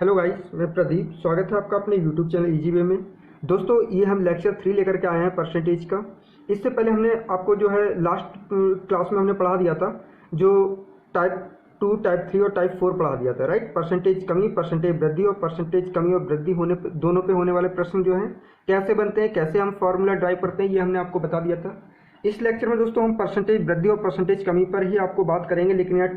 Hello guys, मैं प्रदीप। स्वागत है आपका अपने यूट्यूब चैनल इजी वे में। दोस्तों, ये हम लेक्चर 3 लेकर के आए हैं परसेंटेज का। इससे पहले हमने आपको जो है लास्ट क्लास में हमने पढ़ा दिया था, जो टाइप 2, टाइप 3 और टाइप 4 पढ़ा दिया था, राइट। परसेंटेज कमी, परसेंटेज वृद्धि और परसेंटेज कमी और वृद्धि होने दोनों पे होने वाले प्रश्न जो हैं कैसे बनते हैं, कैसे हम फॉर्मूला ड्राइव करते हैं, ये हमने आपको बता दिया था। इस लेक्चर में दोस्तों हम परसेंटेज वृद्धि और परसेंटेज कमी पर ही आपको बात करेंगे, लेकिन यार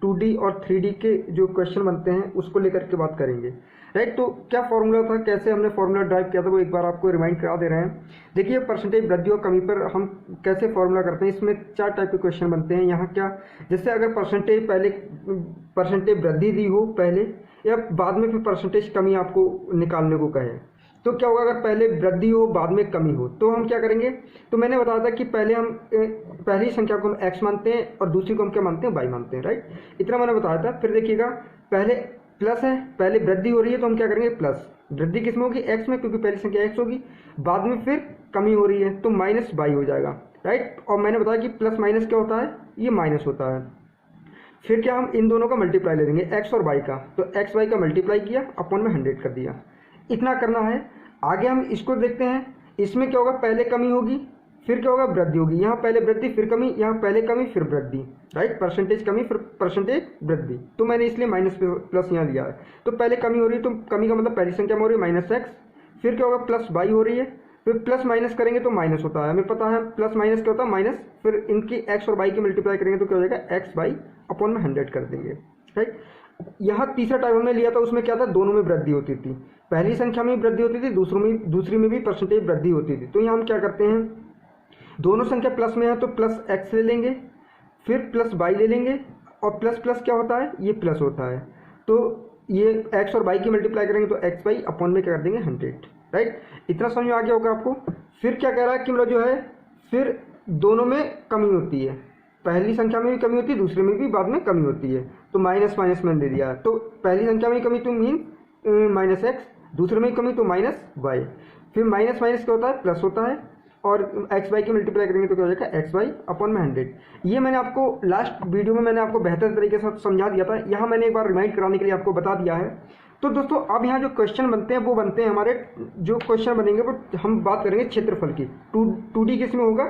2D और 3D के जो क्वेश्चन बनते हैं उसको लेकर के बात करेंगे, राइट। तो क्या फॉर्मूला था, कैसे हमने फॉर्मूला ड्राइव किया था, वो एक बार आपको रिमाइंड करा दे रहे हैं। देखिए, परसेंटेज वृद्धि और कमी पर हम कैसे फॉर्मूला करते हैं, इसमें 4 टाइप के क्वेश्चन बनते हैं। यहाँ क्या, जैसे अगर परसेंटेज वृद्धि दी हो पहले, या बाद में फिर परसेंटेज कमी आपको निकालने को कहे, तो क्या होगा। अगर पहले वृद्धि हो बाद में कमी हो तो हम क्या करेंगे। तो मैंने बताया था कि पहले हम पहली संख्या को हम x मानते हैं और दूसरी को हम क्या मानते हैं, y मानते हैं, राइट। इतना मैंने बताया था। फिर देखिएगा, पहले प्लस है, पहले वृद्धि हो रही है तो हम क्या करेंगे, प्लस। वृद्धि किस में होगी, x में, क्योंकि पहली संख्या x होगी। बाद में फिर कमी हो रही है तो माइनस y हो जाएगा, राइट। और मैंने बताया कि प्लस माइनस क्या होता है, ये माइनस होता है। फिर क्या, हम इन दोनों का मल्टीप्लाई ले लेंगे, x और y का। तो x y का मल्टीप्लाई किया, अपॉन में 100 कर दिया। इतना करना है। आगे हम इसको देखते हैं, इसमें क्या होगा, पहले कमी होगी, फिर क्या होगा, वृद्धि होगी। यहाँ पहले वृद्धि फिर कमी, यहाँ पहले कमी फिर वृद्धि, राइट। परसेंटेज कमी फिर परसेंटेज वृद्धि, तो मैंने इसलिए माइनस प्लस यहाँ लिया है। तो पहले कमी हो रही है तो कमी का मतलब पहली संख्या में हो रही है -x, फिर क्या होगा, प्लस y हो रही है, फिर प्लस माइनस करेंगे तो माइनस होता है। हमें पता है प्लस माइनस क्या होता है, माइनस। फिर इनकी x और y की मल्टीप्लाई करेंगे तो क्या हो जाएगा, x y अपॉन में 100 कर देंगे, राइट। यहाँ तीसरा टाइप हमने लिया था, उसमें क्या था, दोनों में वृद्धि होती थी। पहली संख्या में वृद्धि होती थी, दूसरी में भी परसेंटेज वृद्धि होती थी। तो यहाँ हम क्या करते हैं, दोनों संख्या प्लस में है तो प्लस x ले लेंगे, फिर प्लस y ले लेंगे, और प्लस प्लस क्या होता है, ये प्लस होता है। तो ये x और y की मल्टीप्लाई करेंगे तो x y अपॉन में क्या कर देंगे, 100, राइट। इतना समझ में आ गया होगा आपको। फिर क्या कह रहा है कि मतलब जो है, फिर दोनों में कमी होती है, पहली संख्या में भी कमी होती है, दूसरे में भी बाद में कमी होती है। तो माइनस माइनस मैंने दे दिया। तो पहली संख्या में कमी तो मीन -x, दूसरे में कमी तो -y। फिर माइनस माइनस क्या होता है, प्लस होता है, और x y की मल्टीप्लाई करेंगे तो क्या हो जाएगा, x y अपॉन में 100। ये मैंने आपको लास्ट वीडियो में मैंने आपको बेहतर तरीके से समझा दिया था। यहाँ मैंने एक बार रिमाइंड कराने के लिए आपको बता दिया है। तो दोस्तों, अब यहाँ जो क्वेश्चन बनते हैं वो बनते हैं हमारे, जो क्वेश्चन बनेंगे वो हम बात करेंगे क्षेत्रफल की। 2D किस में होगा,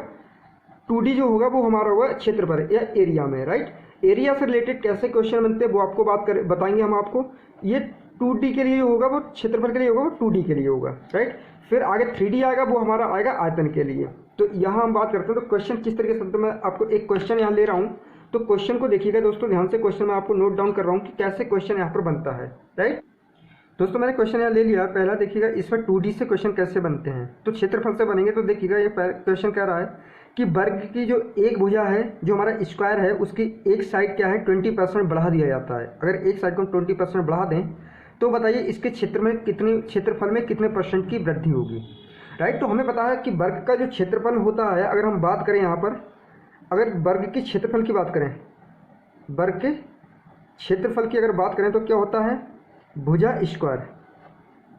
2D जो होगा वो हमारा होगा क्षेत्रफल या एरिया में, राइट। एरिया से रिलेटेड कैसे क्वेश्चन बनते हैं वो आपको बताएंगे हम आपको। ये 2D के लिए होगा, वो क्षेत्रफल के लिए होगा, वो 2D के लिए होगा, राइट। फिर आगे 3D आएगा, वो हमारा आएगा आयतन के लिए। तो यहाँ हम बात करते हैं तो क्वेश्चन किस तरीके से, तो मैं आपको एक क्वेश्चन यहाँ ले रहा हूँ, तो क्वेश्चन को देखिएगा दोस्तों ध्यान से। क्वेश्चन मैं आपको नोट डाउन कर रहा हूँ कि कैसे क्वेश्चन यहाँ पर बनता है, राइट। दोस्तों, मैंने क्वेश्चन यहाँ ले लिया। पहला देखिएगा, इसमें 2D से क्वेश्चन कैसे बनते हैं, तो क्षेत्रफल से बनेंगे। तो देखिएगा, ये क्वेश्चन कह रहा है कि वर्ग की जो एक भुजा है, जो हमारा स्क्वायर है, उसकी एक साइड क्या है, 20% बढ़ा दिया जाता है। अगर एक साइड को 20% बढ़ा दें तो बताइए इसके क्षेत्रफल में कितने परसेंट की वृद्धि होगी, राइट। तो हमें पता है कि वर्ग का जो क्षेत्रफल होता है, अगर हम बात करें यहाँ पर, अगर वर्ग के क्षेत्रफल की बात करें, वर्ग के क्षेत्रफल की अगर बात करें तो क्या होता है, भुजा स्क्वायर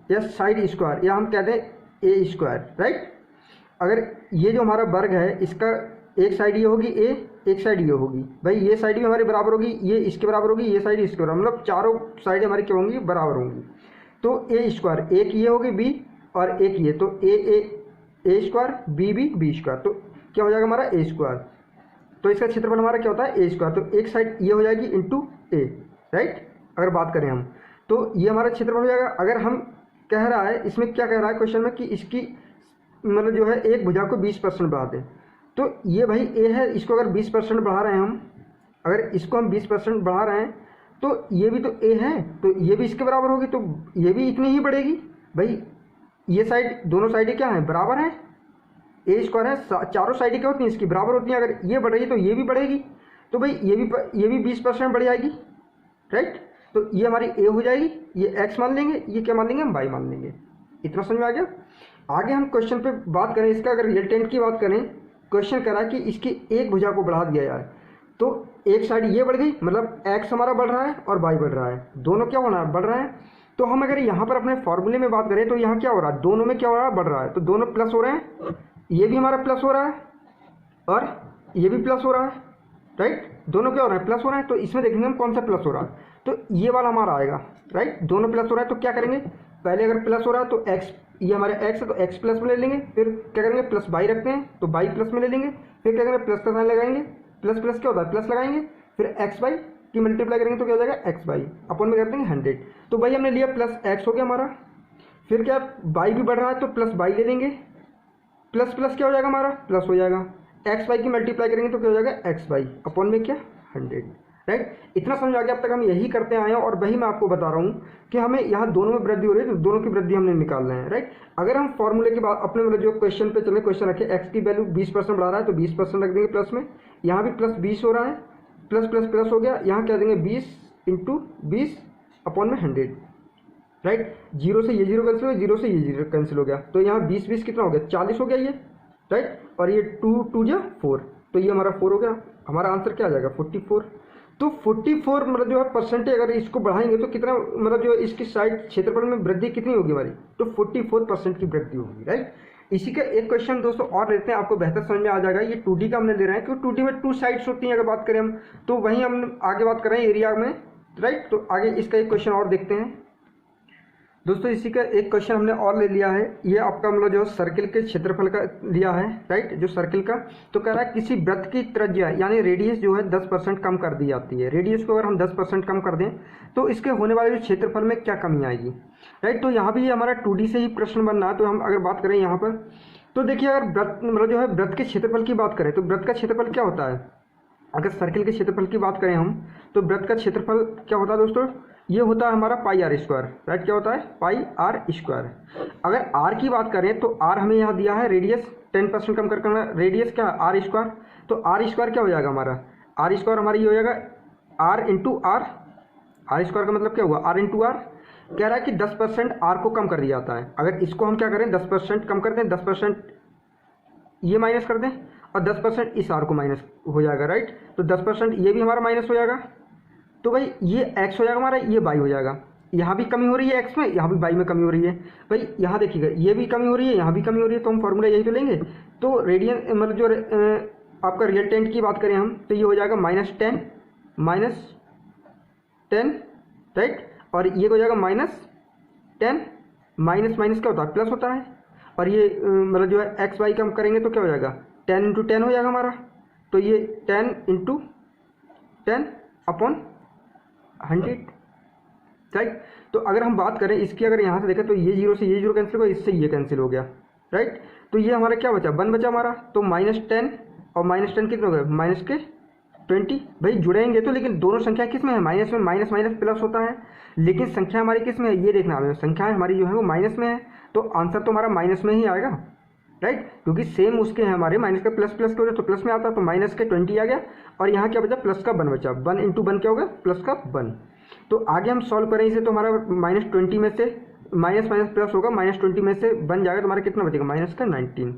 या साइड स्क्वायर, या हम कहते हैं ए स्क्वायर, राइट। अगर ये जो हमारा वर्ग है, इसका एक साइड ये होगी a, एक साइड ये होगी, भाई ये साइड भी हमारी बराबर होगी, ये इसके बराबर होगी, ये साइड इसके बराबर, मतलब चारों साइड हमारी क्या होंगी, बराबर होंगी। तो ए स्क्वायर, एक ये होगी b और एक ये, तो ए स्क्वायर, बी स्क्वायर, तो क्या हो जाएगा हमारा ए स्क्वायर। तो इसका क्षेत्रफल हमारा क्या होता है, ए स्क्वायर। तो एक साइड ये हो जाएगी इंटू ए, राइट। अगर बात करें हम, तो ये हमारा क्षेत्रफल हो जाएगा। अगर हम कह रहा है, इसमें क्या कह रहा है क्वेश्चन में, कि इसकी मतलब जो है एक भुजा को 20% बढ़ा दें। तो ये भाई ए है, इसको अगर 20% बढ़ा रहे हैं हम, अगर इसको हम 20% बढ़ा रहे हैं तो ये भी तो ए है, तो ये भी इसके बराबर होगी, तो ये भी इतनी ही बढ़ेगी। भाई ये साइड, दोनों साइडें क्या हैं, बराबर हैं, ए स्क्वायर है, चारों साइडें क्या होती हैं, इसकी बराबर होती हैं। अगर ये बढ़ रही तो ये भी बढ़ेगी, तो भाई ये भी 20% बढ़ जाएगी, राइट। तो ये हमारी ए हो जाएगी, ये एक्स मान लेंगे, ये क्या मान लेंगे, हम वाई मान लेंगे। इतना समझ में आ गया। आगे हम क्वेश्चन पे बात करें, इसका अगर रिजल्टेंट की बात करें, क्वेश्चन करा कि इसकी एक भुजा को बढ़ा दिया जाए, तो एक साइड ये बढ़ गई, मतलब x हमारा बढ़ रहा है और y बढ़ रहा है, दोनों क्या होना है, बढ़ रहा है। तो हम अगर यहाँ पर अपने फॉर्मूले में बात करें तो यहाँ क्या हो रहा है, दोनों में क्या हो रहा है, बढ़ रहा है। तो दोनों प्लस हो रहे हैं, ये भी हमारा प्लस हो रहा है और ये भी प्लस हो रहा है, राइट। दोनों क्या हो रहा है, प्लस हो रहा है। तो इसमें देखेंगे हम कौन सा प्लस हो रहा है, तो ये वाला हमारा आएगा, राइट। दोनों प्लस हो रहा है तो क्या करेंगे, पहले अगर प्लस हो रहा है तो एक्स, ये हमारे एक्स है तो एक्स प्लस में ले लेंगे, फिर क्या करेंगे प्लस बाई रखते हैं तो बाई प्लस में ले लेंगे, फिर क्या करेंगे प्लस का साइन लगाएंगे, प्लस प्लस क्या होता है प्लस लगाएंगे, फिर एक्स बाई की मल्टीप्लाई करेंगे तो क्या हो जाएगा एक्स बाई, अपन में कर देंगे 100। तो भाई हमने लिया प्लस एक्स हो गया हमारा, फिर क्या बाई भी बढ़ रहा है तो प्लस बाई ले लेंगे, प्लस प्लस क्या हो जाएगा हमारा प्लस हो जाएगा, एक्स बाई की मल्टीप्लाई करेंगे तो क्या हो जाएगा एक्स बाई अपन में क्या 100, राइट। इतना समझ आ गया। अब तक हम यही करते आए हैं और वही मैं आपको बता रहा हूँ कि हमें यहाँ दोनों में वृद्धि हो रही है तो दोनों की वृद्धि हमने निकालना है, राइट। अगर हम फॉर्मूले के बाद अपने मतलब जो क्वेश्चन पे चले, क्वेश्चन रखे एक्स की वैल्यू 20% बढ़ा रहा है तो 20% रख देंगे प्लस में, यहाँ भी प्लस 20 हो रहा है, प्लस प्लस प्लस हो गया, यहाँ क्या देंगे 20 इंटू 20 अपॉन में 100, राइट। जीरो से ये जीरो कैंसिल हो गया, जीरो से ये जीरो कैंसिल हो गया, तो यहाँ 20 20 कितना हो गया 40 हो गया ये, राइट। और ये 2 2 जा 4, तो ये हमारा 4 हो गया, हमारा आंसर क्या आ जाएगा 44। तो 44 मतलब जो है परसेंटेज, अगर इसको बढ़ाएंगे तो कितना मतलब जो इसकी साइड क्षेत्रफल में वृद्धि कितनी होगी हमारी, तो 44% की वृद्धि होगी, राइट। इसी का एक क्वेश्चन दोस्तों और लेते हैं, आपको बेहतर समझ में आ जाएगा। ये 2D का हमने ले रहे हैं क्योंकि 2D में 2 साइड्स होती हैं अगर बात करें हम, तो वहीं हम आगे बात कर रहे हैं एरिया में, राइट। तो आगे इसका एक क्वेश्चन और देखते हैं दोस्तों। इसी का एक क्वेश्चन हमने और ले लिया है, ये आपका मतलब जो सर्किल के क्षेत्रफल का लिया है, राइट, जो सर्किल का। तो कह रहा है किसी वृत्त की त्रिज्या यानी रेडियस जो है 10% कम कर दी जाती है, रेडियस को अगर हम 10% कम कर दें तो इसके होने वाले जो क्षेत्रफल में क्या कमी आएगी, राइट। तो यहाँ भी हमारा 2D से ही प्रश्न बनना है। तो हम अगर बात करें यहाँ पर, तो देखिए अगर वृत्त मतलब जो है वृत्त के क्षेत्रफल की बात करें तो वृत्त का क्षेत्रफल क्या होता है, अगर सर्किल के क्षेत्रफल की बात करें हम तो वृत्त का क्षेत्रफल क्या होता है दोस्तों, ये होता है हमारा पाई आर स्क्वायर, राइट। क्या होता है पाई आर स्क्वायर। अगर आर की बात करें तो आर हमें यहाँ दिया है रेडियस 10% कम करना, रेडियस क्या है आर स्क्वायर, तो आर स्क्वायर क्या हो जाएगा हमारा, आर स्क्वायर हमारा ये हो जाएगा R into R, R square का मतलब क्या हुआ आर इंटू आर। कह रहा है कि 10% आर को कम कर दिया जाता है, अगर इसको हम क्या करें 10% कम कर दें, 10% ये माइनस कर दें और 10% इस आर को माइनस हो जाएगा, राइट। तो 10% ये भी हमारा माइनस हो जाएगा, तो भाई ये x हो जाएगा हमारा, ये y हो जाएगा। यहाँ भी कमी हो रही है x में, यहाँ भी y में कमी हो रही है, भाई यहाँ देखिएगा ये भी कमी हो रही है, यहाँ भी कमी हो रही है, तो हम फॉर्मूला यही तो लेंगे। तो रेडियन मतलब जो आपका रिजल्टेंट की बात करें हम तो ये हो जाएगा -10 -10, राइट। और ये हो जाएगा -10, माइनस माइनस क्या होता है प्लस होता है, और ये मतलब जो है एक्स वाई कम करेंगे तो क्या हो जाएगा 10 इंटू 10 हो जाएगा हमारा, तो ये 10 इंटू 10 अपॉन 100, राइट। तो अगर हम बात करें इसकी, अगर यहाँ से देखें तो ये जीरो से ये जीरो कैंसिल हो गया, इससे ये कैंसिल हो गया, राइट। तो ये हमारा क्या बचा 1 बचा हमारा, तो -10 और -10 कितने हो गए -20। भाई जुड़ेंगे तो, लेकिन दोनों संख्या किस में है माइनस में, माइनस माइनस प्लस होता है, लेकिन संख्या हमारी किस में है ये देखना हमें, संख्या हमारी जो है वो माइनस में है, तो आंसर तो हमारा माइनस में ही आएगा, राइट। क्योंकि सेम उसके हैं हमारे माइनस का प्लस प्लस के हो तो प्लस में आता, तो माइनस के 20 आ गया, और यहाँ क्या बचा प्लस का 1 बचा, 1 इंटू 1 क्या होगा प्लस का 1। तो आगे हम सॉल्व करें इसे, तो हमारा -20 में से माइनस माइनस प्लस होगा, -20 में से बन जाएगा तो हमारा कितना बचेगा -19,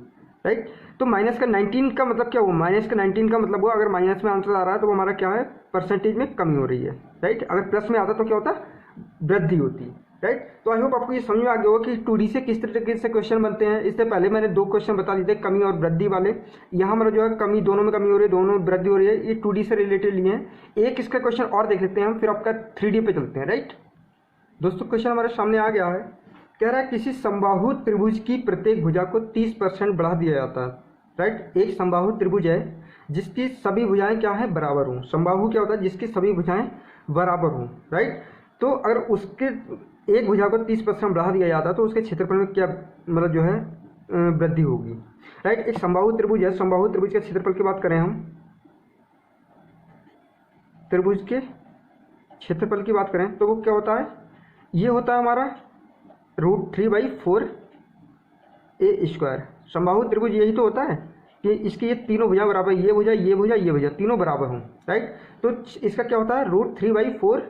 राइट। तो -19 का मतलब क्या हुआ, -19 का मतलब हुआ अगर माइनस में आंसर आ रहा है तो वो हमारा क्या है परसेंटेज में कमी हो रही है, राइट। अगर प्लस में आता तो क्या होता वृद्धि होती, राइट। तो आई होप आपको ये समझ में आ गया होगा कि 2D से किस तरीके से क्वेश्चन बनते हैं। इससे पहले मैंने 2 क्वेश्चन बता दिए थे कमी और वृद्धि वाले, यहाँ मतलब जो है कमी दोनों में कमी हो रही है, दोनों में वृद्धि हो रही है, ये 2D से रिलेटेड लिए हैं। एक इसका क्वेश्चन और देख लेते हैं हम, फिर आपका 3D पे चलते हैं, राइट। दोस्तों क्वेश्चन हमारे सामने आ गया है, कह रहा है किसी समबाहु त्रिभुज की प्रत्येक भुजा को 30% बढ़ा दिया जाता है, राइट। एक समबाहु त्रिभुज है जिसकी सभी भुजाएं क्या है बराबर हों, समबाहु क्या होता है जिसकी सभी भुजाएं बराबर हों, राइट। तो अगर उसके एक भुजा को 30% बढ़ा दिया जाता है तो उसके क्षेत्रफल में क्या मतलब जो है वृद्धि होगी, राइट। एक समबाहु त्रिभुज है, समबाहु त्रिभुज के क्षेत्रफल की बात करें हम, त्रिभुज के क्षेत्रफल की बात करें तो वो क्या होता है, ये होता है हमारा √3/4 a²। समबाहु त्रिभुज यही तो होता है कि इसकी ये तीनों भुजा बराबर, ये भुजा ये भुजा ये भुजा तीनों बराबर हों, राइट। तो इसका क्या होता है √3/4,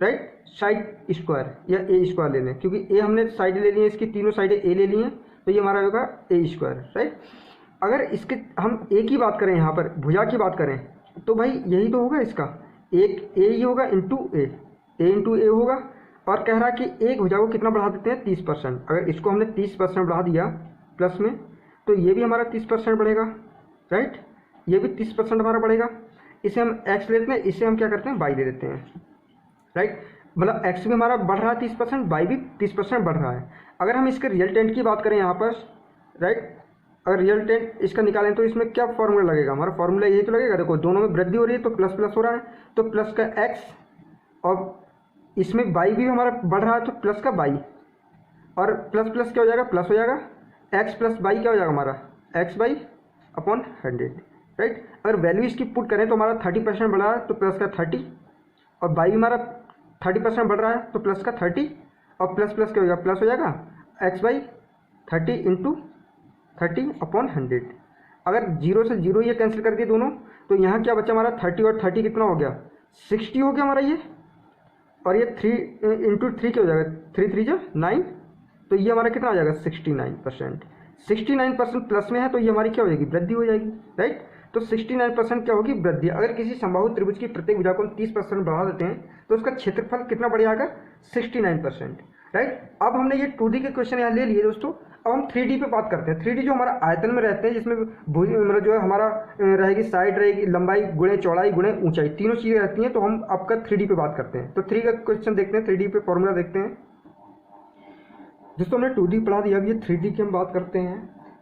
राइट, साइड स्क्वायर या a² ले लें, क्योंकि a हमने साइड ले ली है, इसकी तीनों साइडें a ले ली हैं, तो ये हमारा होगा a², राइट। अगर इसके हम a की बात करें, यहाँ पर भुजा की बात करें तो भाई यही तो होगा इसका, एक a ही होगा इंटू a होगा, और कह रहा है कि एक भुजा को कितना बढ़ा देते हैं 30%। अगर इसको हमने 30% बढ़ा दिया प्लस में तो ये भी हमारा 30% बढ़ेगा, राइट, ये भी 30% हमारा बढ़ेगा। इसे हम x लेते हैं, इसे हम क्या करते हैं y ले लेते हैं, राइट। मतलब एक्स भी हमारा बढ़ रहा है 30%, वाई भी 30% बढ़ रहा है। अगर हम इसके रिजल्टेंट की बात करें यहाँ पर, राइट, अगर रिजल्टेंट इसका निकालें तो इसमें क्या फॉर्मूला लगेगा, हमारा फॉर्मूला यही तो लगेगा, देखो दोनों में वृद्धि हो रही है तो प्लस प्लस हो रहा है, तो प्लस का एक्स, और इसमें वाई भी हमारा बढ़ रहा है तो प्लस का वाई, और प्लस प्लस क्या हो जाएगा, प्लस हो जाएगा, एक्स प्लस वाई क्या हो जाएगा हमारा, एक्स वाई अपॉन 100, राइट। अगर वैल्यू इसकी पुट करें तो हमारा 30% बढ़ रहा है तो प्लस का 30, और वाई हमारा 30% बढ़ रहा है तो प्लस का 30, और प्लस प्लस क्या हो जाएगा, प्लस हो जाएगा, एक्स वाई 30 इंटू 30 अपॉन 100। अगर जीरो से जीरो ये कैंसिल कर दिए दोनों, तो यहाँ क्या बचा हमारा 30 और 30 कितना हो गया, 60 हो गया हमारा ये, और ये 3 इंटू 3 क्या हो जाएगा, 3 3 जो 9, तो ये हमारा कितना आ जाएगा 69%। 69% प्लस में है तो ये हमारी क्या हो जाएगी, वृद्धि हो जाएगी, राइट। तो 69% क्या होगी, वृद्धि। अगर किसी समबाहु त्रिभुज की प्रत्येक भुजा को हम 30% बढ़ा देते हैं तो उसका क्षेत्रफल कितना बढ़ जाएगा, 69%, राइट। अब हमने ये 2D के क्वेश्चन यहाँ ले लिए दोस्तों, अब हम 3D पे बात करते हैं। 3D जो हमारा आयतन में रहते हैं, जिसमें मतलब जो है हमारा रहेगी साइड रहेगी, लंबाई गुणे चौड़ाई गुणे ऊंचाई, तीनों चीज़ें रहती हैं। तो हम आपका 3D पे बात करते हैं। तो 3 का क्वेश्चन देखते हैं, 3D पे फॉर्मूला देखते हैं। दोस्तों हमने 2D पढ़ा दिया, अब ये 3D की हम बात करते हैं।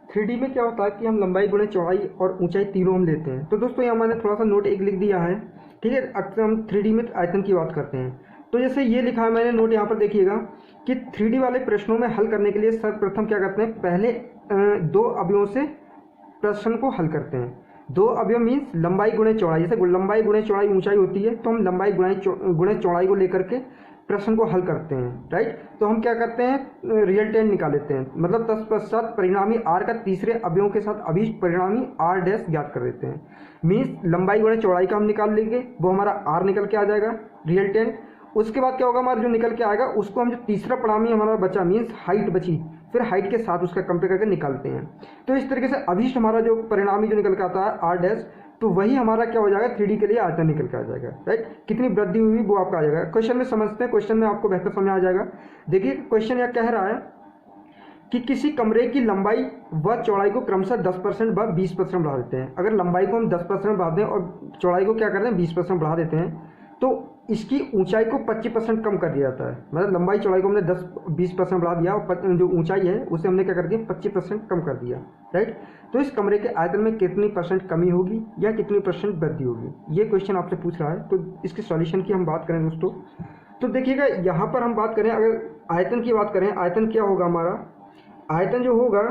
3D में क्या होता है कि हम लंबाई गुणे चौड़ाई और ऊंचाई तीनों हम लेते हैं। तो दोस्तों यहाँ मैंने थोड़ा सा नोट एक लिख दिया है, ठीक है। अक्सर हम 3D में आयतन की बात करते हैं। तो जैसे ये लिखा है मैंने नोट, यहाँ पर देखिएगा कि 3D वाले प्रश्नों में हल करने के लिए सर्वप्रथम क्या करते हैं, पहले 2 अवयवों से प्रश्न को हल करते हैं। 2 अवयव मीन्स लंबाई गुणे चौड़ाई, जैसे लंबाई गुणे चौड़ाई ऊंचाई होती है, तो हम लंबाई गुणे चौड़ाई को लेकर के प्रश्न को हल करते हैं, राइट। तो हम क्या करते हैं, रिजल्टेंट निकाल लेते हैं, मतलब तत्पश्चात परिणामी आर का तीसरे अवयवों के साथ अभीष्ट परिणामी आर डैश ज्ञात कर देते हैं। मीन्स लंबाई गुणे चौड़ाई का हम निकाल लेंगे, वो हमारा आर निकल के आ जाएगा रिजल्टेंट। उसके बाद क्या होगा, हमारा जो निकल के आएगा उसको हम जो तीसरा परिणामी हमारा बचा, मीन्स हाइट बची, फिर हाइट के साथ उसका कंपेयर करके निकालते हैं। तो इस तरीके से अभीष्ट हमारा जो परिणामी जो निकल के आता है आर डैश, तो वही हमारा क्या हो जाएगा, 3D के लिए आयतन निकल के आ जाएगा, राइट। कितनी वृद्धि हुई वो आपका आ जाएगा। क्वेश्चन में समझते हैं, क्वेश्चन में आपको बेहतर समझ आ जाएगा। देखिए क्वेश्चन यह कह रहा है कि किसी कमरे की लंबाई व चौड़ाई को क्रमशः 10% व 20% बढ़ा देते हैं। अगर लंबाई को हम 10% बढ़ा दें और चौड़ाई को क्या करते हैं 20% बढ़ा देते हैं, तो इसकी ऊंचाई को 25% कम कर दिया जाता है। मतलब लंबाई चौड़ाई को हमने 10-20% बढ़ा दिया और जो ऊंचाई है उसे हमने क्या कर दिया 25% कम कर दिया, राइट। तो इस कमरे के आयतन में कितनी % कमी होगी या कितनी % वृद्धि होगी, ये क्वेश्चन आपसे पूछ रहा है। तो इसके सॉल्यूशन की हम बात करें दोस्तों, तो देखिएगा यहाँ पर हम बात करें, अगर आयतन की बात करें, आयतन क्या होगा हमारा, आयतन जो होगा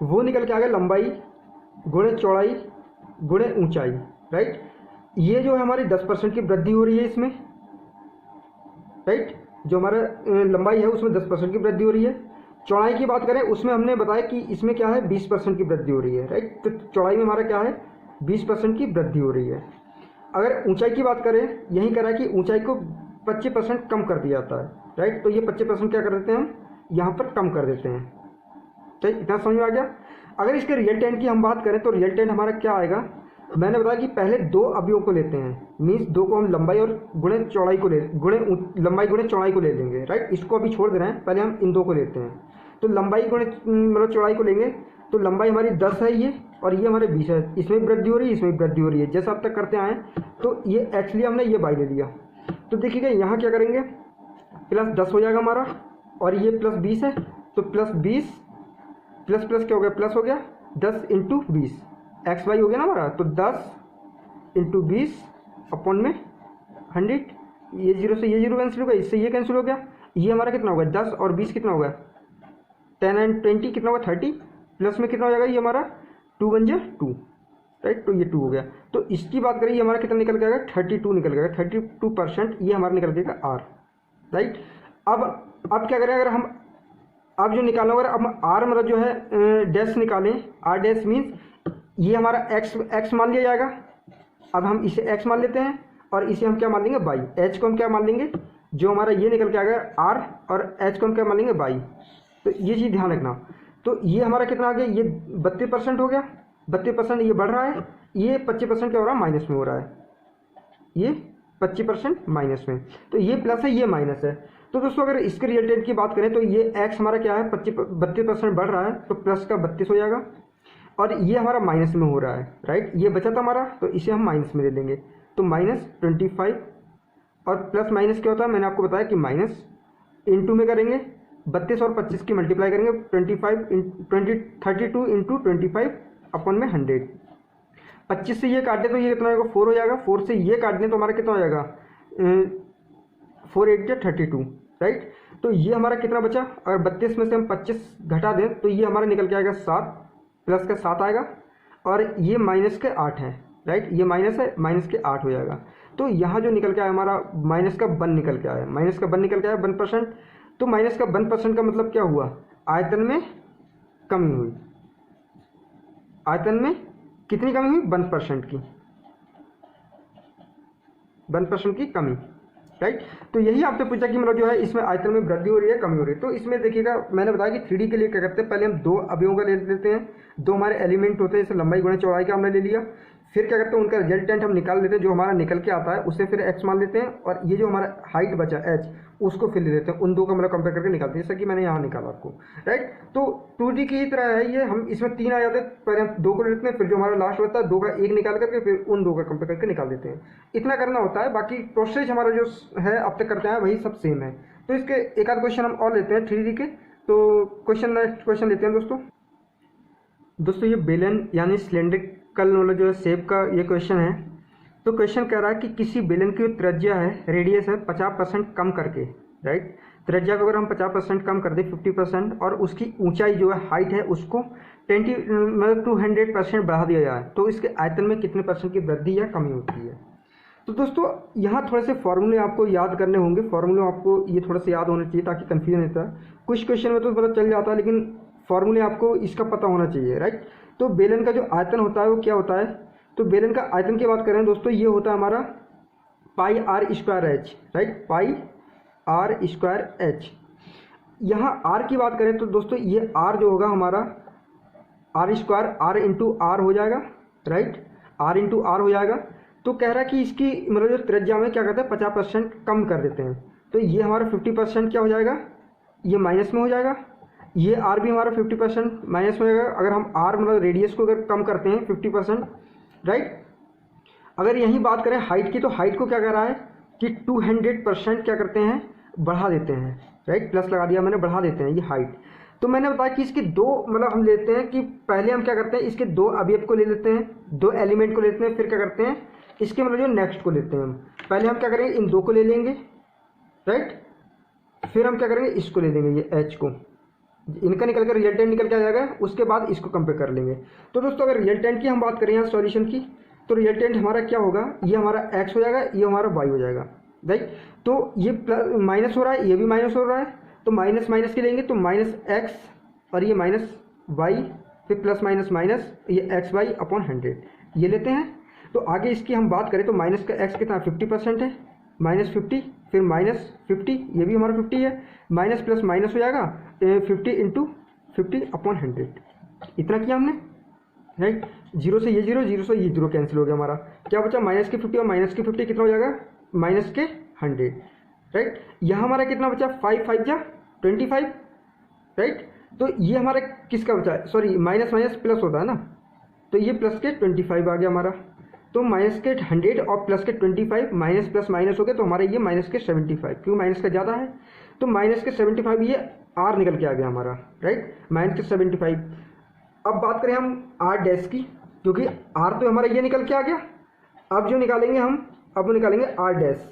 वो निकल के आ गया लंबाई गुणे चौड़ाई गुणे ऊंचाई, राइट। ये जो है हमारी 10% की वृद्धि हो रही है इसमें, राइट। जो हमारा लंबाई है उसमें 10% की वृद्धि हो रही है। चौड़ाई की बात करें उसमें हमने बताया कि इसमें क्या है 20% की वृद्धि हो रही है, राइट। तो चौड़ाई में हमारा क्या है 20% की वृद्धि हो रही है। अगर ऊंचाई की बात करें, यही कह रहा है कि ऊंचाई को 25% कम कर दिया जाता है, राइट। तो ये 25% क्या कर देते हैं हम यहाँ पर कम कर देते हैं, ठीक। इतना समझ में आ गया। अगर इसके रिजल्टेंट की हम बात करें तो रिजल्टेंट हमारा क्या आएगा, मैंने बताया कि पहले 2 अवयवों को लेते हैं, मीन्स 2 को हम लंबाई और गुणे चौड़ाई को लंबाई गुणे चौड़ाई को ले लेंगे, राइट। इसको अभी छोड़ दे रहे हैं, पहले हम इन 2 को लेते हैं। तो लंबाई गुणे मतलब चौड़ाई को लेंगे, तो लंबाई हमारी 10 है ये, और ये हमारे 20 है। इसमें वृद्धि हो रही है, इसमें वृद्धि हो रही है, जैसा अब तक करते आए। तो ये एक्स लिया हमने, ये बाई ले लिया। तो देखिएगा यहाँ क्या करेंगे, प्लस 10 हो जाएगा हमारा, और ये प्लस 20 है, तो प्लस 20 प्लस प्लस क्या हो गया, प्लस हो गया 10 इंटू 20, एक्स वाई हो गया ना हमारा। तो 10 इंटू 20 अपॉन में 100, ये 0 से ये 0 कैंसिल हो गया, इससे ये कैंसिल हो गया। ये हमारा कितना होगा 10 और 20 कितना होगा 10 एंड 20 कितना होगा 30, प्लस में कितना हो जाएगा ये हमारा 2 बन जाए 2, राइट। तो ये 2 हो गया। तो इसकी बात करें, ये हमारा कितना निकल के आएगा 32 निकल गया, 32% ये हमारा निकल गया आर, राइट। अब क्या करें, अगर हम अब जो निकालें, अगर हम आर मतलब जो है डैश निकालें, आर डैश मीन्स ये हमारा एक्स मान लिया जाएगा। अब हम इसे एक्स मान लेते हैं और इसे हम क्या मान लेंगे बाई, एच को हम क्या मान लेंगे, जो हमारा ये निकल के आ गया आर, और एच को हम क्या मान लेंगे बाई। तो ये चीज़ ध्यान रखना। तो ये हमारा कितना आ गया, ये 32% हो गया, 32% ये बढ़ रहा है, ये 25% क्या हो रहा है माइनस में हो रहा है, ये 25% माइनस में। तो ये प्लस है, ये माइनस है। तो दोस्तों अगर इसके रिजल्टेंट की बात करें तो ये एक्स हमारा क्या है 32% बढ़ रहा है, तो प्लस का 32 हो जाएगा, और ये हमारा माइनस में हो रहा है, राइट। ये बचा था हमारा, तो इसे हम माइनस में ले लेंगे, तो -25 और प्लस माइनस क्या होता है, मैंने आपको बताया कि माइनस इंटू में करेंगे 32 और 25 की मल्टीप्लाई करेंगे 32 इंटू 25 अपन में 100। 25 से ये काट दें तो ये कितना होगा 4 हो जाएगा, 4 से ये काट दें तो हमारा कितना हो जाएगा 4 8 या 32, राइट। तो ये हमारा कितना बचा, अगर 32 में से हम 25 घटा दें तो ये हमारा निकल के आएगा 7, प्लस का 7 आएगा, और ये माइनस के 8 है, राइट। ये माइनस है, माइनस के 8 हो जाएगा। तो यहाँ जो निकल के आया हमारा माइनस का 1 निकल के आया, माइनस का 1 निकल के आया 1%। तो माइनस का 1% का मतलब क्या हुआ, आयतन में कमी हुई। आयतन में कितनी कमी हुई, 1% की, 1% की कमी, राइट। तो यही आपसे पूछा कि मतलब जो है इसमें आयतन में वृद्धि हो रही है कमी हो रही है। तो इसमें देखिएगा मैंने बताया कि 3D के लिए क्या करते हैं, पहले हम 2 अवयवों का ले लेते हैं, 2 हमारे एलिमेंट होते हैं, जैसे लंबाई गुणा चौड़ाई का हमने ले लिया। फिर क्या करते हैं, उनका रिजल्टेंट हम निकाल लेते हैं, जो हमारा निकल के आता है उसे फिर x मान लेते हैं, और ये जो हमारा हाइट बचा h उसको फिर ले लेते हैं, उन 2 का मतलब कंपेयर करके निकालते हैं, जैसा कि मैंने यहाँ निकाला आपको, राइट। तो 2D की तरह है ये, हम इसमें 3 आ जाते हैं, पहले हम 2 को ले लेते हैं, फिर जो हमारा लास्ट बचता है 2 का 1 निकाल करके फिर उन 2 का कंपेयर करके निकाल देते हैं। इतना करना होता है, बाकी प्रोसेस हमारा जो है अब तक करते हैं वही सब सेम है। तो इसके एक आध क्वेश्चन हम और लेते हैं 3D के। तो नेक्स्ट क्वेश्चन लेते हैं दोस्तों ये बेलन यानी सिलेंड्रिकल मतलब जो है शेप का ये क्वेश्चन है। तो क्वेश्चन कह रहा है कि किसी बेलन की जो त्रिज्या है, रेडियस है, 50% कम करके, राइट। त्रिज्या को अगर हम 50% कम कर दें 50%, और उसकी ऊंचाई जो है हाइट है उसको 200% बढ़ा दिया जाए, तो इसके आयतन में कितने % की वृद्धि या कमी होती है। तो दोस्तों यहाँ थोड़े से फॉर्मूले आपको याद करने होंगे, फॉर्मूले आपको ये थोड़ा सा याद होना चाहिए ताकि कन्फ्यूजन नहीं होता है। कुछ क्वेश्चन में तो पता चल जाता है, लेकिन फॉर्मूले आपको इसका पता होना चाहिए, राइट। तो बेलन का जो आयतन होता है वो क्या होता है, तो बेलन का आयतन की बात करें दोस्तों, ये होता है हमारा pi r square h, right, pi r square h. यहाँ आर की बात करें तो दोस्तों ये आर जो होगा हमारा R square R into R हो जाएगा, राइट, आर इंटू आर हो जाएगा। तो कह रहा है कि इसकी मतलब जो त्रिज्या में क्या करते हैं 50% कम कर देते हैं, तो ये हमारा 50% क्या हो जाएगा, ये माइनस में हो जाएगा, ये आर भी हमारा 50% माइनस में हो जाएगा। अगर हम आर मतलब रेडियस को अगर कम करते हैं 50%, राइट। अगर यही बात करें हाइट की, तो हाइट को क्या कर रहा है कि 200% क्या करते हैं, बढ़ा देते हैं, राइट, प्लस लगा दिया मैंने, बढ़ा देते हैं ये हाइट। तो मैंने बताया कि इसके 2 मतलब हम लेते हैं कि पहले हम क्या करते हैं, इसके 2 अवयव को ले लेते हैं, 2 एलिमेंट को लेते हैं, फिर क्या करते हैं इसके मतलब जो नेक्स्ट को लेते हैं हम। पहले हम क्या करेंगे, इन 2 को ले लेंगे, राइट, फिर हम क्या करेंगे इसको ले लेंगे, ये एच को, इनका निकल कर रिजल्टेंट निकल के आ जाएगा, उसके बाद इसको कंपेयर कर लेंगे। तो दोस्तों अगर रिजल्टेंट की हम बात करें यहाँ सॉल्यूशन की, तो रिजल्टेंट हमारा क्या होगा, ये हमारा x हो जाएगा, ये हमारा y हो जाएगा, राइट। तो ये प्लस माइनस हो रहा है, ये भी माइनस हो रहा है, तो माइनस माइनस के लेंगे तो माइनस x और ये माइनस y, फिर प्लस माइनस माइनस ये XY अपॉन 100 ये लेते हैं। तो आगे इसकी हम बात करें तो माइनस का x कितना 50% है, -50, फिर -50, ये भी हमारा 50 है, माइनस प्लस माइनस हो जाएगा 50 इंटू 50 अपॉन 100, इतना किया हमने, राइट। 0 से ये 0, 0 से ये 0 कैंसिल हो गया, हमारा क्या बचा माइनस के 50 और माइनस के 50 कितना हो जाएगा, माइनस के 100, राइट। यहाँ हमारा कितना बचा 5 5 जा 25, राइट। तो ये हमारा किसका बचा, सॉरी माइनस माइनस प्लस होता है ना, तो ये प्लस के 25 आ गया हमारा। तो माइनस के 100 और प्लस के 25, माइनस प्लस माइनस हो गया, तो हमारा ये माइनस के 75, क्यों माइनस का ज़्यादा है, तो माइनस के 75 ये आर निकल के आ गया हमारा, राइट, माइनस के 75। अब बात करें हम आर डैश की, क्योंकि आर तो हमारा ये निकल के आ गया। अब जो निकालेंगे हम, अब निकालेंगे R dash.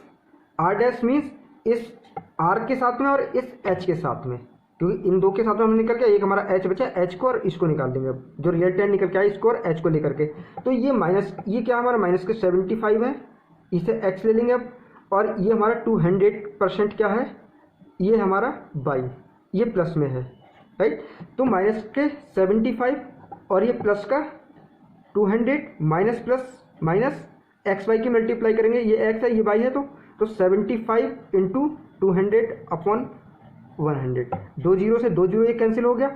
R dash means इस आर के साथ में और इस एच के साथ में, क्योंकि इन 2 के साथ में हम निकल के एक हमारा एच बचा, एच को और इसको निकाल देंगे, अब जो रिजल्टेंट निकल के आए इसको और एच को लेकर के। तो ये माइनस, ये क्या हमारा माइनस के 75 है, इसे एक्स ले लेंगे अब, और ये हमारा 200% क्या है, ये हमारा y, ये प्लस में है, राइट। तो माइनस के 75 और ये प्लस का 200, minus plus minus x y की मल्टीप्लाई करेंगे, ये x है ये y है, तो 75 इंटू 200 अपॉन 100, 2 0 से 2 0 ये कैंसिल हो गया,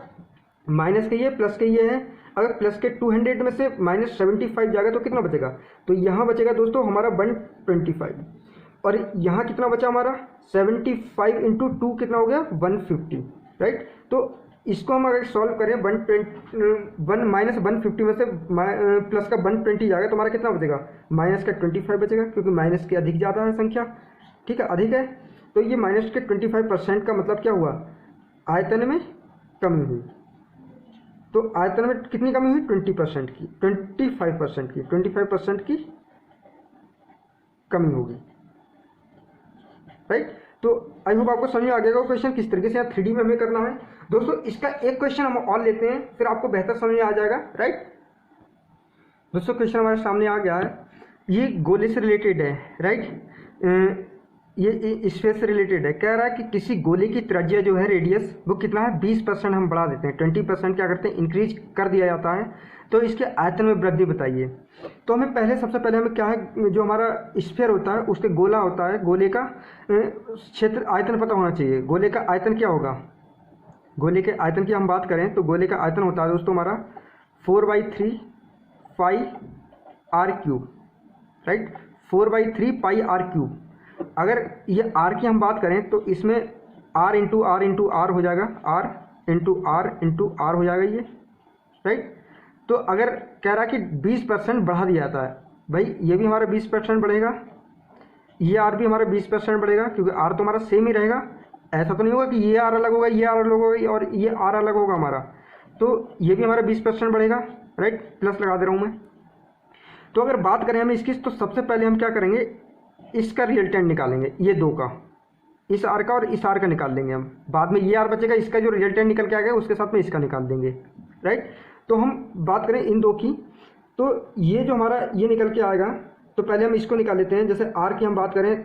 माइनस के ये प्लस के ये है। अगर प्लस के 200 में से माइनस 75 जाएगा तो कितना बचेगा, तो यहाँ बचेगा दोस्तों हमारा 125, और यहाँ कितना बचा हमारा 75 इंटू 2 कितना हो गया 150, राइट। तो इसको हम अगर सॉल्व करें 1 माइनस 150 में से प्लस का 120 जाएगा, तो हमारा कितना बचेगा, माइनस का 25 बचेगा, क्योंकि माइनस के अधिक ज़्यादा है संख्या, ठीक है, अधिक है, तो ये माइनस के 25% का मतलब क्या हुआ, आयतन में कमी हुई। तो आयतन में कितनी कमी हुई, 20% की, 25% की कमी होगी, राइट। तो आई होप आपको समझ में आ गया क्वेश्चन किस तरीके से यहाँ 3D में हमें करना है। दोस्तों इसका एक क्वेश्चन हम और लेते हैं, फिर आपको बेहतर समझ में आ जाएगा, राइट। दोस्तों क्वेश्चन हमारे सामने आ गया है, ये गोले से रिलेटेड है, राइट। ये स्पेस से रिलेटेड है। कह रहा है कि किसी गोले की त्रिज्या जो है, रेडियस, वो कितना है, 20% हम बढ़ा देते हैं, 20% क्या करते हैं, इंक्रीज कर दिया जाता है। तो इसके आयतन में वृद्धि बताइए। तो हमें पहले, सबसे पहले हमें क्या है, जो हमारा स्फीयर होता है उसके गोला होता है, गोले का क्षेत्र आयतन पता होना चाहिए। गोले का आयतन क्या होगा, गोले के आयतन की हम बात करें तो गोले का आयतन होता है दोस्तों हमारा 4/3 pi r cube, right, 4/3 pi r cube. अगर ये आर की हम बात करें तो इसमें आर इंटू आर हो जाएगा, आर इंटू आर हो जाएगा ये, राइट। तो अगर कह रहा है कि 20% बढ़ा दिया जाता है, भाई ये भी हमारा 20% बढ़ेगा, ये आर भी हमारा 20% बढ़ेगा, क्योंकि आर तो हमारा सेम ही रहेगा। ऐसा तो नहीं होगा कि ये आर अलग होगा, ये आर अलग होगा और ये आर अलग होगा हमारा। तो ये भी हमारा 20% बढ़ेगा, राइट, प्लस लगा दे रहा हूँ मैं। तो अगर बात करें हम इसकी, तो सबसे पहले हम क्या करेंगे, इसका रिजल्टेंट निकालेंगे, ये दो का, इस आर का और इस आर का निकाल लेंगे हम। बाद में ये आर बचेगा, इसका जो रिजल्टेंट निकल के आ गया उसके साथ में इसका निकाल देंगे, राइट। तो हम बात करें इन दो की, तो ये जो हमारा ये निकल के आएगा, तो पहले हम इसको निकाल लेते हैं। जैसे आर की हम बात करें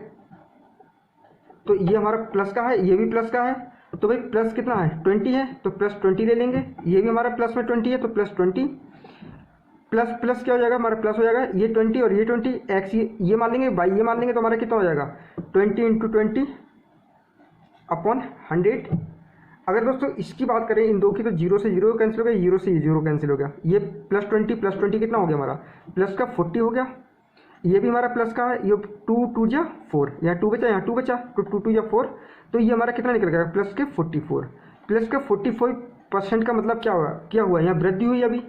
तो ये हमारा प्लस का है, ये भी प्लस का है, तो भाई प्लस कितना है, 20 है, तो प्लस 20 ले लेंगे। ये भी हमारा प्लस में 20 है, तो प्लस 20, प्लस प्लस क्या हो जाएगा हमारा, प्लस हो जाएगा, ये 20 और ये 20, एक्स ये मान लेंगे, बाई ये मान लेंगे, तो हमारा कितना हो जाएगा, 20 × 20 अपॉन 100। अगर दोस्तों इसकी बात करें इन दो की, तो 0 से 0 कैंसिल हो गया, 0 से 0 कैंसिल हो गया, ये प्लस 20 कितना हो गया हमारा, प्लस का 40 हो गया। ये भी हमारा प्लस का है, ये 2 या 4, यहाँ 2 बचा, यहाँ 2 बचा, तो 2 या 4, तो ये हमारा कितना निकल गया, प्लस के 44, प्लस का 44% का मतलब क्या हुआ, यहाँ वृद्धि हुई अभी।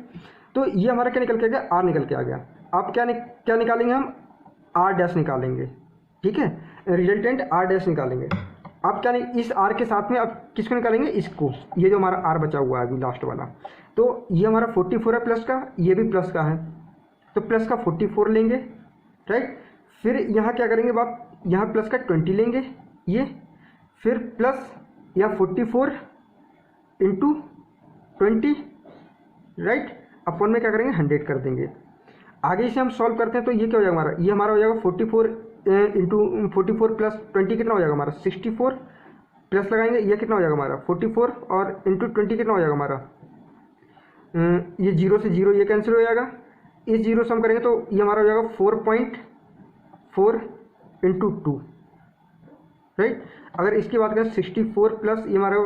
तो ये हमारा क्या निकल के आ गया, आर निकल के आ गया। अब क्या निकालेंगे हम, आर डैश निकालेंगे, ठीक है, रिजल्टेंट आर डैश निकालेंगे। अब क्या नहीं, इस आर के साथ में अब किसको निकालेंगे, इसको, ये जो हमारा आर बचा हुआ है अभी लास्ट वाला। तो ये हमारा 44 है प्लस का, ये भी प्लस का है, तो प्लस का 44 लेंगे, राइट। फिर यहाँ क्या करेंगे बाप, यहाँ प्लस का 20 लेंगे ये, फिर प्लस यहाँ 44 × 20, राइट, अपन में क्या करेंगे 100 कर देंगे। आगे इसे हम सॉल्व करते हैं तो ये क्या हो जाएगा हमारा, ये हमारा हो जाएगा 44 × 44 प्लस 20 कितना हो जाएगा हमारा, 64, प्लस लगाएंगे, ये कितना हो जाएगा हमारा 44 और इंटू 20 कितना हो जाएगा हमारा, ये 0 से 0 ये कैंसिल हो जाएगा, इस 0 से हम करेंगे तो ये हमारा हो जाएगा 4.4 × 2, राइट। अगर इसकी बात करें 64 प्लस ये हमारा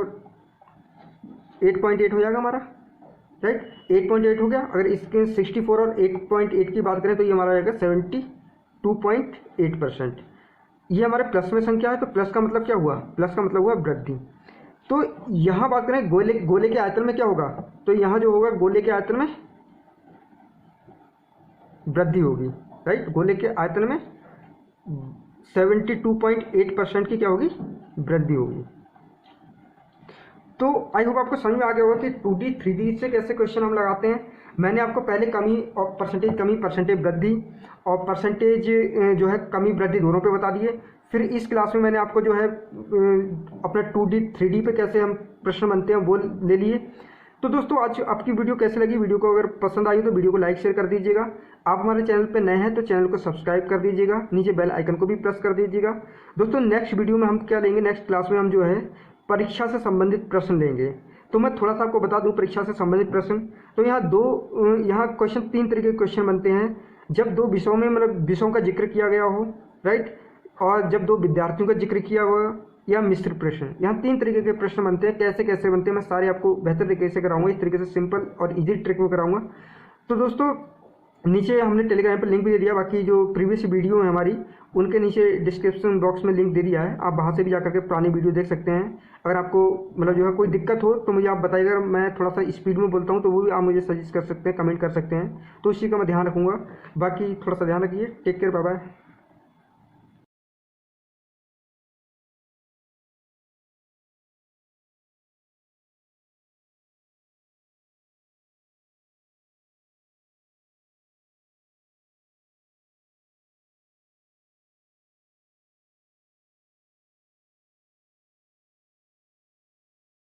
8.8 हो जाएगा हमारा, राइट, 8.8 हो गया। अगर इसके 64 और 8.8 की बात करें तो ये हमारा आएगा 72.8%। ये हमारे प्लस में संख्या है, तो प्लस का मतलब क्या हुआ, प्लस का मतलब हुआ वृद्धि। तो यहाँ बात करें गोले के आयतन में क्या होगा, तो यहाँ जो होगा गोले के आयतन में वृद्धि होगी, राइट। गोले के आयतन में 72.8% की क्या होगी, वृद्धि होगी। तो आई होप आपको समझ में आ गया होगा कि 2D 3D से कैसे क्वेश्चन हम लगाते हैं। मैंने आपको पहले कमी और परसेंटेज कमी, परसेंटेज वृद्धि और परसेंटेज जो है कमी वृद्धि दोनों पे बता दिए। फिर इस क्लास में मैंने आपको जो है अपना 2D 3D पे कैसे हम प्रश्न बनते हैं वो ले लिए। तो दोस्तों आज आपकी वीडियो कैसे लगी, वीडियो को अगर पसंद आई तो वीडियो को लाइक शेयर कर दीजिएगा। आप हमारे चैनल पे नए हैं तो चैनल को सब्सक्राइब कर दीजिएगा, नीचे बेल आइकन को भी प्रेस कर दीजिएगा। दोस्तों नेक्स्ट वीडियो में हम क्या लेंगे, नेक्स्ट क्लास में हम जो है परीक्षा से संबंधित प्रश्न लेंगे। तो मैं थोड़ा सा आपको बता दूं परीक्षा से संबंधित प्रश्न, तो यहाँ क्वेश्चन 3 तरीके के क्वेश्चन बनते हैं। जब 2 विषयों में मतलब विषयों का जिक्र किया गया हो, राइट, और जब 2 विद्यार्थियों का जिक्र किया हो, या मिश्र प्रश्न। यहाँ 3 तरीके के प्रश्न बनते हैं। कैसे कैसे बनते हैं मैं सारे आपको बेहतर तरीके से कराऊंगा, इस तरीके से सिंपल और इजी ट्रिक में कराऊंगा। तो दोस्तों नीचे हमने टेलीग्राम पर लिंक भी दे दिया, बाकी जो प्रीवियस वीडियो है हमारी उनके नीचे डिस्क्रिप्शन बॉक्स में लिंक दे दिया है, आप वहाँ से भी जाकर के पुरानी वीडियो देख सकते हैं। अगर आपको मतलब जो है कोई दिक्कत हो तो मुझे आप बताइएगा, मैं थोड़ा सा स्पीड में बोलता हूँ तो वो भी आप मुझे सजेस्ट कर सकते हैं, कमेंट कर सकते हैं, तो इसी का मैं ध्यान रखूँगा। बाकी थोड़ा सा ध्यान रखिए, टेक केयर, बाय बाय।